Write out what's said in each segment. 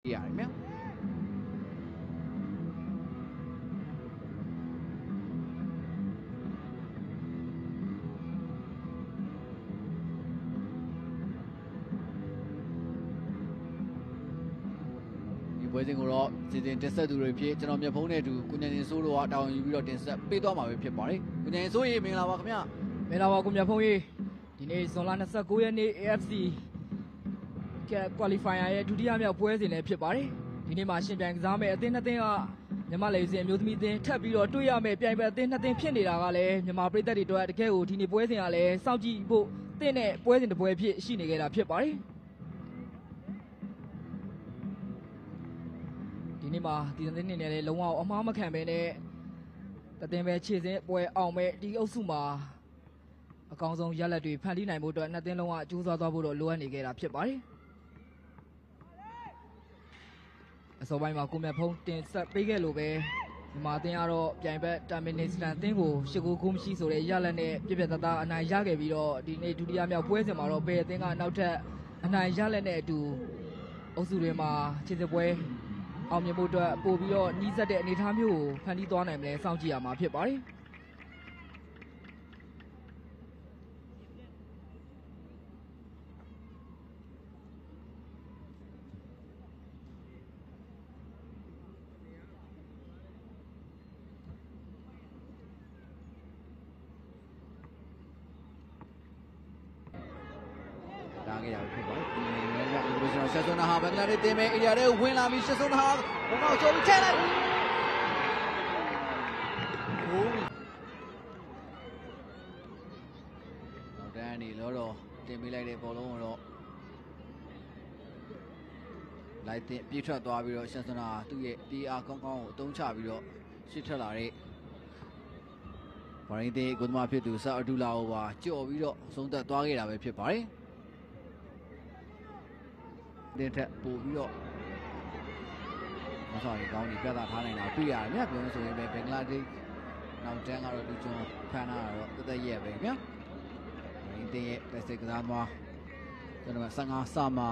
ရတယ်ပွဲစဉ်ကိုတော့စီစဉ်တင်ဆက်သူတွေဖြစ်ကျွန်တော်မြတ်ဖုံးနဲ့အတူကိုညင်စိုးတို့ကတာဝန်ယူပြီးတော့တင်ဆက်ပေးသွားမှာပဲဖြစ်ပါတယ်ကိုညင်စိုးရေမင်္ဂလာပါခင်ဗျမင်္ဂလာပါကိုမြတ်ဖုံးရေဒီနေ့ဇွန်လ29ရက်နေ့ AFC qualifier ရဲ့ဒုတိယမြောက်ပွဲစဉ်လည်းဖြစ်ပါတယ်ဒီနေ့မှာရှင်ပြိုင်ကစားမဲ့အသင်းနှစ်သင်းကမြန်မာလေစင်အမျိုးသမီးအသင်းထပ်ပြီးတော့တွေ့ရမယ့်ပြိုင်ပွဲအသင်းနှစ်သင်းဖြစ်နေတာကလည်းမြန်မာပြည်သက်တွေတို့တကယ်ကိုဒီနေ့ပွဲစဉ်ကလည်းစောင့်ကြည့်ဖို့သင့်တဲ့ပွဲစဉ်တစ်ပွဲဖြစ်ရှိနေကြတာဖြစ်ပါတယ်ဒီနေ့မှာဒီသင်းနေနဲ့လည်းလုံးဝအမှားမခံပဲနဲ့တသင်းပဲခြေစင်းပွဲအောင်မဲ့ဒီအုပ်စုမှာအကောင်းဆုံးရလဒ်တွေဖန်တီးနိုင်ဖို့အတွက်နှစ်သင်းလုံးကကြိုးစားသွားဖို့တော့လိုအပ်နေကြတာဖြစ်ပါတယ်အစောပိုင်းမှာကိုမြတ်ဖုံးတင်ဆက်ပေးခဲ့လို့ပဲမြန်မာအသင်းကတော့ပြိုင်ဘက်တာမင်နစ္စတန်အသင်းကို၈ဂိုးမရှိဆိုတဲ့ရလဒ်နဲ့ပြပြတသားအနိုင်ရခဲ့ပြီးတော့ဒီနေ့ဒုတိယမြောက်ပွဲစဉ်မှာတော့ဘယ်အသင်းကနောက်ထပ်အနိုင်ရလဒ်နဲ့အတူအုပ်စုတွေမှာခြေစစ်ပွဲအောင်မြင်ဖို့အတွက်ပို့ပြီးတော့နှီးစက်တဲ့အနေအထားမျိုးကိုဖန်တီးသွားနိုင်မလဲစောင့်ကြည့်ရမှာဖြစ်ပါတယ်ခဲ့ရဖြစ်ပါတယ်ဒီနေ့လည်းရောက်ပြီးတော့ရှက်ဆွန်နာဟာဘင်္ဂလားဒေ့ရှ်တင်မဲ့ area တွေကိုဝင်လာပြီးရှက်ဆွန်နာဟာဘုံအောင်ကျော်ပြီးထည့်လိုက်ဟိုးနောက်တန်းနေလို့တော့တင်ပေးလိုက်တဲ့ဘောလုံးကိုတော့လိုက်တင်ပြေးထွက်သွားပြီးတော့ရှက်ဆွန်နာသူ့ရဲ့ပြေးအားကောင်းကောင်းကိုအသုံးချပြီးတော့ရှစ်ထွက်လာတဲ့ဘာရင်းတေးကိုသမားဖြစ်သူဆာအဒူလာကိုပါကြော်ပြီးတော့ဆုံးသက်သွားခဲ့တာပဲဖြစ်ပါတယ်တဲ့ထက်ပို့ပြီးတော့မဆောင်ရင်ကောင်းကြီးပြသထားနိုင်တာတွေ့ရတယ်မြတ်ပြောဆိုရင်ပဲဘင်္ဂလားဒေ့ရှ်နောက်တန်းကတော့လူကျွန်းဖမ်းထားတာတော့တသက်ရဲ့ပဲမြတ်ရင်းတင်းရဲ့လက်စိတ်ကစားမှာကျွန်တော်15စမှာ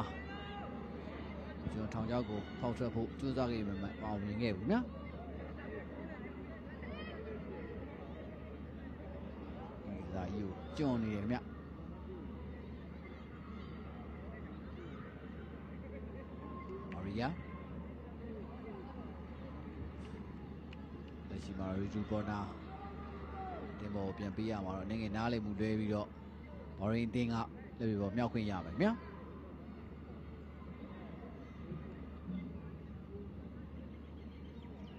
ကျွန်တော်ထောင်ချောက်ကိုဖောက်ထွက်ဖို့ကြိုးစားခဲ့ပေမဲ့မအောင်မြင်ခဲ့ဘူးမြတ်ဒီကစားကြီးကိုကျွန်းနေတယ်မြတ်လက်ရှိမှာရီဂျူပေါ်နာတင်ပေါ်ပြန်ပေးရမှာတော့နိုင်ငံနားလေမှုလွဲပြီးတော့ဘော်ရင်တင်းကလက်ပြီးပေါ်မြောက်ခွင့်ရမယ်မြတ်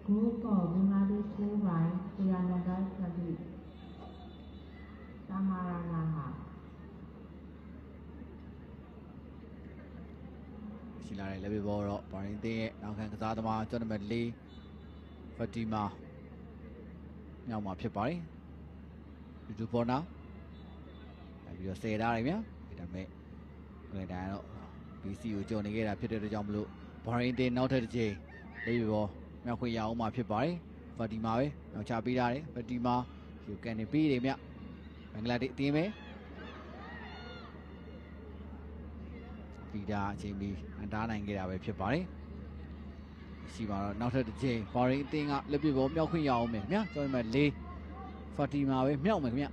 ကိုပေါ်ဘင်္ဂလားဒေ့ရှ်ပိုင်းတရားနဂါသတိသမာရနာဟာရှိလာတဲ့လက်ပြီးပေါ်တော့ဘော်ရင်တင်းရဲ့နောက်ခံကစားသမားကျော်နံပါတ်4ဖတီမာမြောက်မှာဖြစ်ပါတယ်ဒီဒူပေါ်နာပြီးတော့ဆယ်ထားတယ်ဗျာဒါပေမဲ့ခလိုက်တိုင်းတော့ BC ကိုကြော်နေခဲ့တာဖြစ်တဲ့အတွက်ကြောင့်မလို့ဘော်ရင်တင်းနောက်ထပ်တစ်ချိန်လေးပြီးပေါ်မြောက်ခွင့်ရအောင်မှာဖြစ်ပါတယ်ဖတီမာပဲမြောက်ချပေးထားတယ်ဖတီမာယူကန်နေပြီးတယ်ဗျဘင်္ဂလားဒေ့ရှ်အသင်းပဲဗီဒါအချိန်ပြီးအန်တားနိုင်ခဲ့တာပဲဖြစ်ပါတယ်ရှိပါတော့နောက်ထပ်တစ်ချိန်ဘော်ရင်အသင်းကလက်ပြပေါ်မြောက်ခွင့်ရအောင်မယ်မြတ်ကျွန်တော်မှ၄ဖာတီမာပဲမြောက်မယ်ခင်ဗျ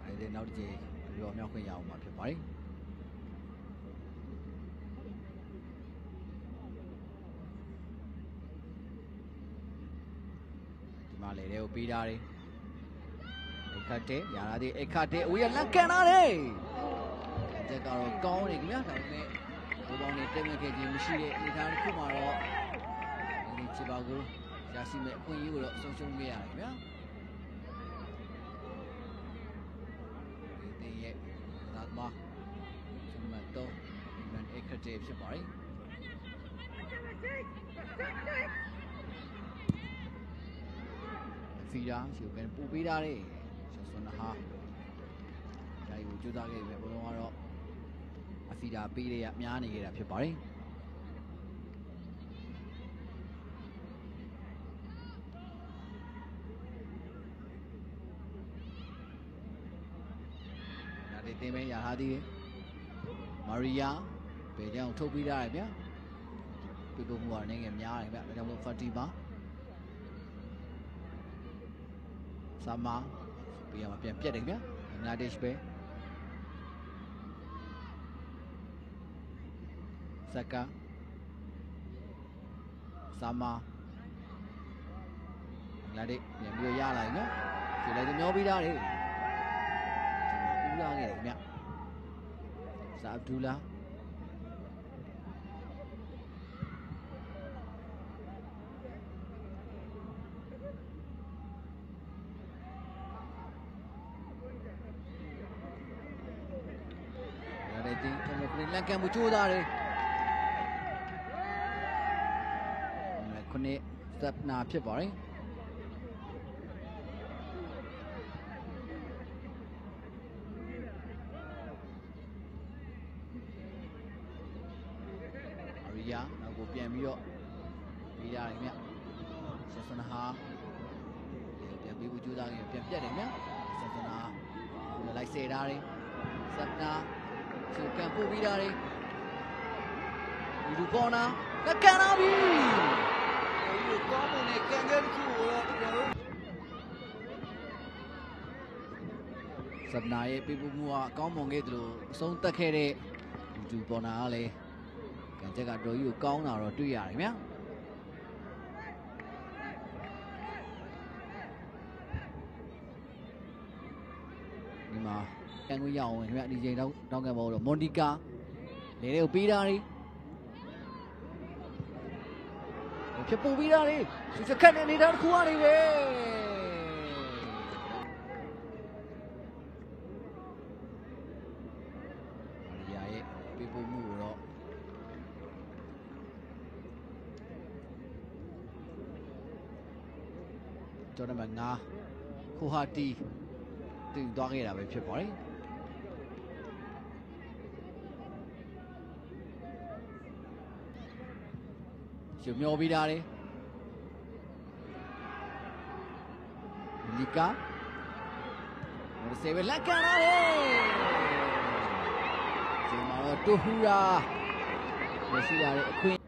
အဲဒီနောက်တစ်ချိန်ပြောမြောက်ခွင့်ရအောင်မှာဖြစ်ပါတယ်လေတဲ့ကိုပေးထားတယ်အခတ်တဲ့ညာလာတဲ့အခတ်တဲ့ဝေးရလက်ကန်လာတယ်တက်ကတော့ကောင်းနေခင်ဗျာဒါပေမဲ့ဘောပေါင်းနဲ့တက်မြက်ခဲ့ခြင်းမရှိတဲ့အနေအထားတစ်ခုမှာတော့ဒီချီပါကိုရရှိမဲ့အခွင့်အရေးကိုတော့ဆုံးရှုံးခဲ့ရတယ်ခင်ဗျာဒီတဲ့ရဲ့ဒါမှကျွန်မတော့ဒီအခတ်တဲ့ဖြစ်ပါတယ်ဖီရာရှိကိုပူပေးထားတယ်ရှေ့စွန်းဟာဒါကိုကြိုးစားခဲ့ပဲဘုံကတော့အဖီရာပေးရများနေခဲ့တာဖြစ်ပါတယ် တင်းပဲရထားသေးတယ်မာရီယာဘယ်ကြောင်ထုတ်ပြီးသားရဗျာပြပို့မှုကနေငယ်များတယ်ဗျာဒါကြောင့်မို့ဖတ်တီပါဆာမာပြရမှာပြန်ပြက်တယ်ဗျာငါဒစ်ပဲစကာဆာမာငါဒစ်ပြန်ပြီးရလာပြီနော်ဒီလည်းမျောပြီးသားတယ်ဦးလာခဲ့တယ်ဗျာဆာအဗ်ဒူလာလက်ကံမကြိုးသားတယ်ခုနှစ်စပ်နာဖြစ်ပါတယ်အရိယာနောက်ကိုပြန်ပြီးတော့ပြီးရတယ်မြတ်ဆက်စနဟာပြန်ပြီးကြိုးသားရင်ပြန်ပြတ်တယ်မြတ်ဆက်စနာလိုက်စေတာတယ်စပ်နာသူကန်ပို့ပြီးတာလေဒီကောနာကကန်လာပြီဒီကောမနဲ့ကန်တဲ့ခုတော့စပ်နာရဲ့ပြပမှုကအကောင်းမွန်ခဲ့သလိုအဆုံးသက်ခဲ့တဲ့ဒီပေါ်နာကလည်းကန်ချက်ကတော်ကြီးကိုကောင်းတာတော့တွေ့ရတယ်ဗျာဒီမှာတန်ခွေရအောင်ခင်ဗျဒီချိန်တောင်းကန်ပေါ်တော့မွန်တီကာလေတွေကိုပေးတာလေဖြစ်ပူပြီးတာလေသူစခတ်နေနေတာတစ်ခုကနေပဲမာရီယာရဲ့ပြပူမှုကိုတော့ကျော်နံပါတ်5ခိုဟာတီတင်သွားခဲ့တာပဲဖြစ်ပါတယ်ရှုံမျောပြီးသားလေလီကာဟိုဆေးဝလက်ကန်လာတယ်ဒီမှာတော့တူဟူရာမရှိရတဲ့အခွင့်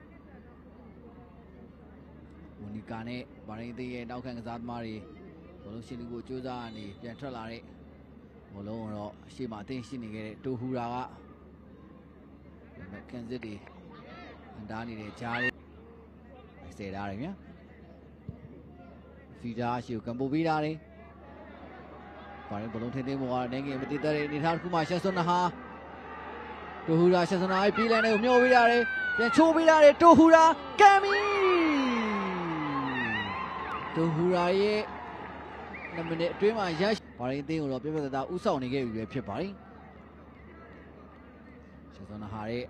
မိုနီကာနဲ့ဗာရင်သေးရဲ့နောက်ခံကစားသမားတွေဘလုံးရှင်လူကိုစူးစမ်းနေပြန်ထွက်လာတဲ့ဘလုံးတော့ရှေ့မှာအသင်းရှိနေခဲ့တဲ့တူဟူရာကကန်စစ်တွေအန်တားနေတဲ့ကြားလေးဆယ်ထားတယ်ဗျာဖီတာရှေ့ကံပို့ပေးတာလေဘာလဲဘလုံးထင်းထင်းပေါ်ကနေငယ်မတည်တဲ့အနေထားတစ်ခုမှရှက်စွန်းဟာတူဟူရာရှက်စွန်းဟာပြေးလန်းတွေကိုမျောပေးတာလေပြန်ချိုးပေးတာလေတူဟူရာကံမီတူဟူရာရဲ့2မိနစ်အတွင်းမှာရရှိဘာရင်အသင်းကိုတော့ပြပြသားဥဆောင်နေခဲ့ပြီပဲဖြစ်ပါတယ်ရှက်စွန်းဟာရဲ့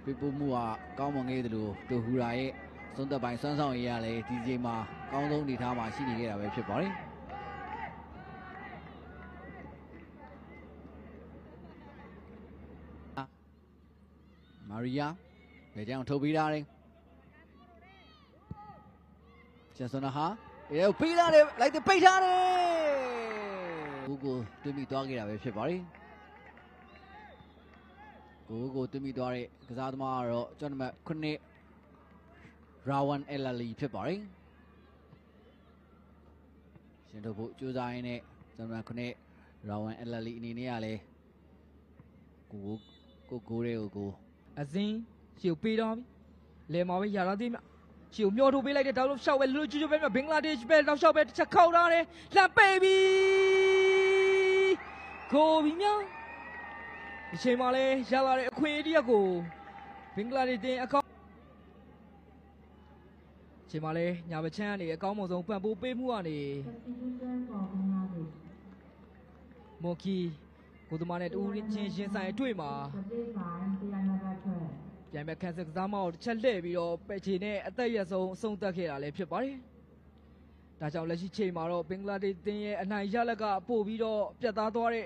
ပြပမှုကကောင်းမွန်ခဲ့သလိုတူဟူရာရဲ့သုံးသက်ပိုင်းစွမ်းဆောင်ရည်ရလဲဒီချိန်မှာကောင်းဆုံးအနေထားမှာရှိနေခဲ့တာပဲဖြစ်ပါတယ်မာရီယာဘယ်ကြောင်ထုတ်ပြီးသားလဲကျန်စွန်နာဟာအေးပေးလာတယ်လိုက်တဲ့ပိတ်ထားတယ်ကိုတွေ့မိသွားခဲ့တာပဲဖြစ်ပါတယ်ကိုတွေ့မိသွားတဲ့ကစားသမားကတော့ကျော်နံပါတ်9ရာဝန်အယ်လာလီဖြစ်ပါတယ်ရှင်တို့ဖို့ကြိုးစားရင်းနဲ့ကျွန်တော်ခုနှစ်ရာဝန်အယ်လာလီအနေနဲ့ကလည်းကိုတွေကိုအစင်းရှေ့ပေးတော့ပြီလေမော်ပဲရလာသေးမြရှေ့မျောထုတ်ပေးလိုက်တဲ့တောက်လို့ရှောက်ပဲလူကျွတ်ပဲမြဘင်္ဂလားဒေ့ရှ်ပဲတောက်ရှောက်ပဲတစ်ချက်ခောက်ထားတယ်လှမ်းပေးပြီကိုပြီးမြဒီချိန်မှာလဲရလာတဲ့အခွင့်အရေးတစ်ကိုဘင်္ဂလားဒေ့ရှ်တင်အကောင့်ချိန်မှာလဲညာဘချမ်းကနေအကောင်းဆုံးပံ့ပိုးပေးမှုကနေမော်ကီကိုသမားနဲ့တူချင်းရှင်ဆိုင်အတွေ့မှာပြန်မဲ့ခန်းစစ်ကစားမအောင်တစ်ချက်လှည့်ပြီးတော့ပဲချေနဲ့အသက်ရဆုံးအဆုံးသတ်ခဲ့တာလည်းဖြစ်ပါတယ်။ဒါကြောင့်လက်ရှိချိန်မှာတော့ဘင်္ဂလားဒေ့ရှ်တင်းရဲ့အနိုင်ရလက်ကပို့ပြီးတော့ပြတ်သားသွားတဲ့